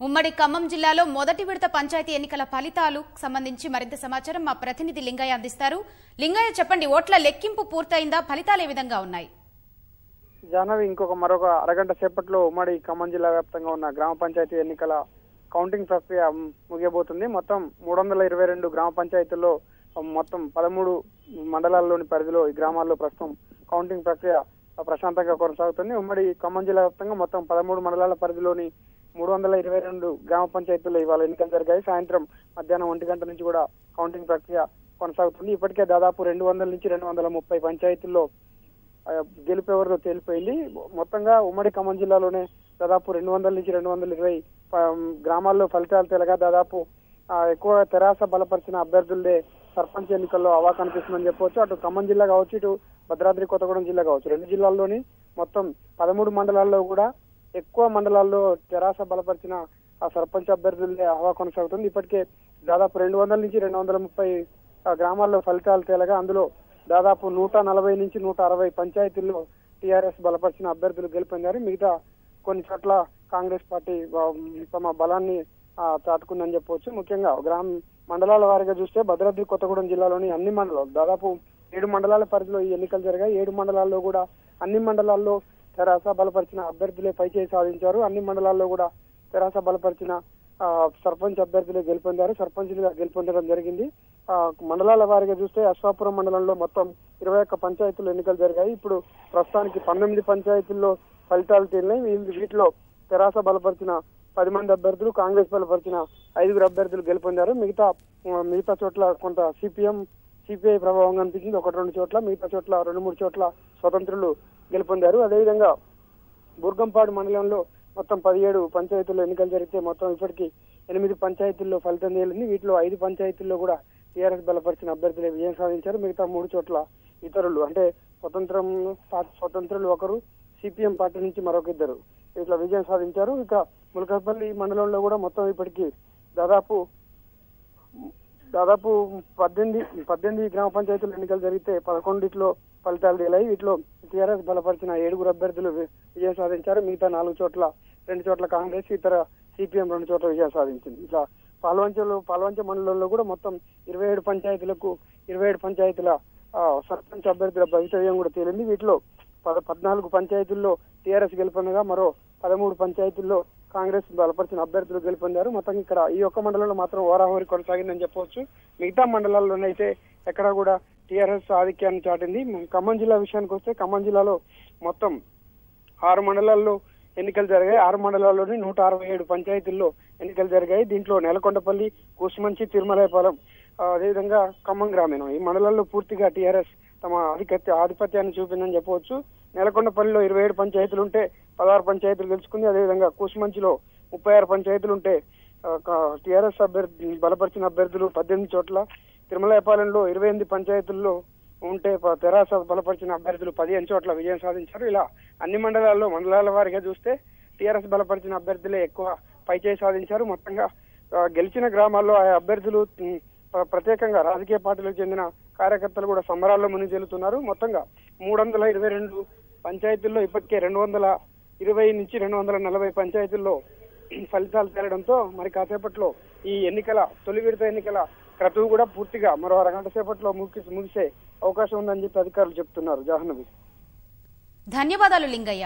ఉమ్మడి ఖమ్మం జిల్లాలో మొదటి విడత పంచాయతీ ఎన్నికల ఫలితాలు సంబంధించి మరింత సమాచారం మా ప్రతినిధి లింగయ్య అందిస్తారు. లింగయ్య చెప్పండి, ఓట్ల లెక్కింపు పూర్తయిందా? ఫలితాలు ఏ విధంగా ఉన్నాయి? జాహ్నవి, మరొక అరగంట సేపట్లో ఉమ్మడి ఖమ్మం జిల్లా వ్యాప్తంగా ఉన్న గ్రామ పంచాయతీ ఎన్నికల కౌంటింగ్ ప్రక్రియ ముగియబోతుంది. మొత్తం 322 గ్రామ పంచాయతీల్లో మొత్తం 13 మండలాల్లోని పరిధిలో ఈ గ్రామాల్లో ప్రస్తుతం కౌంటింగ్ ప్రక్రియ ప్రశాంతంగా కొనసాగుతుంది. ఉమ్మడి ఖమ్మం జిల్లా వ్యాప్తంగా మొత్తం 13 మండలాల పరిధిలోని 322 గ్రామ పంచాయతీల్లో ఇవాళ ఎన్నికలు జరిగాయి. సాయంత్రం మధ్యాహ్నం 1 గంట నుంచి కూడా కౌంటింగ్ ప్రక్రియ కొనసాగుతుంది. ఇప్పటికే దాదాపు 200 నుంచి 230 పంచాయతీల్లో గెలుపెవరితో తేలిపోయింది. మొత్తంగా ఉమ్మడి ఖమ్మం జిల్లాలోనే దాదాపు 200 నుంచి 220 గ్రామాల్లో ఫలితాలు తేలగా దాదాపు ఎక్కువ తెరాస బలపరిచిన అభ్యర్థులదే సర్పంచ్ ఎన్నికల్లో అవా కనిపిస్తుందని చెప్పవచ్చు. అటు ఖమ్మం జిల్లా కావచ్చు, ఇటు భద్రాద్రి కొత్తగూడెం జిల్లా కావచ్చు, 2 జిల్లాల్లోని మొత్తం 13 మండలాల్లో కూడా ఎక్కువ మండలాల్లో తెరాస బలపరిచిన ఆ సర్పంచ్ అభ్యర్థులదే హవా కొనసాగుతుంది. ఇప్పటికే దాదాపు 200 నుంచి 230 గ్రామాల్లో ఫలితాలు తేలగా అందులో దాదాపు 140 నుంచి 160 పంచాయతీల్లో టీఆర్ఎస్ బలపరిచిన అభ్యర్థులు గెలుపొందారు. మిగతా కొన్ని చోట్ల కాంగ్రెస్ పార్టీ తమ బలాన్ని చాటుకుందని చెప్పవచ్చు. ముఖ్యంగా మండలాల వారీగా చూస్తే భద్రాద్రి కొత్తగూడెం జిల్లాలోని అన్ని మండలాలు దాదాపు 7 మండలాల పరిధిలో ఈ ఎన్నికలు జరిగాయి. 7 మండలాల్లో కూడా అన్ని మండలాల్లో తెరాస బలపరిచిన అభ్యర్థులే పైచేయి సాధించారు. అన్ని మండలాల్లో కూడా తెరాస బలపరిచిన సర్పంచ్ అభ్యర్థులే గెలుపొందారు. సర్పంచులుగా గెలుపొందడం జరిగింది. మండలాల వారీగా చూస్తే అశ్వాపురం మండలంలో మొత్తం 21 పంచాయతీలు ఎన్నికలు జరిగాయి. ఇప్పుడు ప్రస్తుతానికి 19 పంచాయతీల్లో ఫలితాలు తేలినాయి. వీటిలో తెరాస బలపరిచిన 10 మంది అభ్యర్థులు, కాంగ్రెస్ బలపరిచిన 5 అభ్యర్థులు గెలుపొందారు. మిగతా చోట్ల కొంత సిపిఐ ప్రభావం కనిపించింది 1-2 చోట్ల. మిగతా చోట్ల 2-3 చోట్ల స్వతంత్రులు గెలుపొందారు. అదేవిధంగా బుర్గంపాడు మండలంలో మొత్తం 17 పంచాయతీల్లో ఎన్నికలు జరిగితే మొత్తం ఇప్పటికీ 8 పంచాయతీల్లో ఫలితం తేలింది. వీటిలో 5 పంచాయతీల్లో కూడా టీఆర్ఎస్ బలపరిచిన అభ్యర్థులే విజయం సాధించారు. మిగతా 3 చోట్ల ఇతరులు అంటే స్వతంత్రులు ఒకరు, సిపిఎం పార్టీ నుంచి మరొక 2 ఇట్లా విజయం సాధించారు. ఇక ములకపల్లి మండలంలో కూడా మొత్తం ఇప్పటికీ దాదాపు 18 గ్రామ పంచాయతీలు ఎన్నికలు జరిగితే 11 ఫలితాలు తేలాయి. వీటిలో టీఆర్ఎస్ బలపరిచిన 7 అభ్యర్థులు విజయం సాధించారు. మిగతా 2 చోట్ల కాంగ్రెస్, ఇతర సిపిఎం 2 చోట్ల విజయం సాధించింది. ఇట్లా పాల్వంచ మండలంలో కూడా మొత్తం 27 పంచాయతీలకు 27 పంచాయతీల సర్పంచ్ అభ్యర్థుల భవితవ్యం కూడా తేలింది. వీటిలో 14 పంచాయతీల్లో టీఆర్ఎస్ గెలుపొందగా మరో 13 పంచాయతీల్లో కాంగ్రెస్ బలపరిచిన అభ్యర్థులు గెలుపొందారు. మొత్తం ఇక్కడ ఈ ఒక్క మండలంలో మాత్రం ఓరాహోరి కొనసాగిందని చెప్పవచ్చు. మిగతా మండలాల్లోనైతే ఎక్కడ కూడా టీఆర్ఎస్ ఆధిక్యాన్ని చాటింది. ఖమ్మం జిల్లా విషయానికి వస్తే ఖమ్మం జిల్లాలో మొత్తం 6 మండలాల్లో ఎన్నికలు జరిగాయి. 6 మండలాల్లోని 167 పంచాయతీల్లో ఎన్నికలు జరిగాయి. దీంట్లో నెలకొండపల్లి, కూసుమంచి, తిరుమలైపాలెం, అదేవిధంగా ఖమ్మం గ్రామీణం ఈ మండలాల్లో పూర్తిగా టీఆర్ఎస్ తమ ఆధిపత్యాన్ని చూపిందని చెప్పవచ్చు. నెలకొండపల్లిలో 27 పంచాయతీలు ఉంటే 16 పంచాయతీలు గెలుచుకుంది. అదేవిధంగా కూసుమంచిలో 36 పంచాయతీలు ఉంటే టీఆర్ఎస్ బలపరిచిన అభ్యర్థులు 18 చోట్ల, తిరుమలైపాలెంలో 28 పంచాయతీల్లో ఉంటే తెరాస బలపరిచిన అభ్యర్థులు 15 చోట్ల విజయం సాధించారు. ఇలా అన్ని మండలాల వారీగా చూస్తే టీఆర్ఎస్ బలపరిచిన అభ్యర్థులే ఎక్కువ పైచేయి సాధించారు. మొత్తంగా గెలిచిన గ్రామాల్లో ఆ అభ్యర్థులు ప్రత్యేకంగా రాజకీయ పార్టీలకు చెందిన కార్యకర్తలు కూడా సంబరాల్లో మునిగి తేలుతున్నారు. మొత్తంగా 322 పంచాయతీల్లో ఇప్పటికే 220 నుంచి 240 పంచాయతీల్లో ఫలితాలు తేలడంతో మరి కాసేపట్లో ఈ తొలి విడత ఎన్నికల క్రతువు కూడా పూర్తిగా మరో అరగంట సేపట్లో ముగిసే అవకాశం ఉందని చెప్పి అధికారులు చెప్తున్నారు. జాహ్నవి, ధన్యవాదాలు లింగయ్య.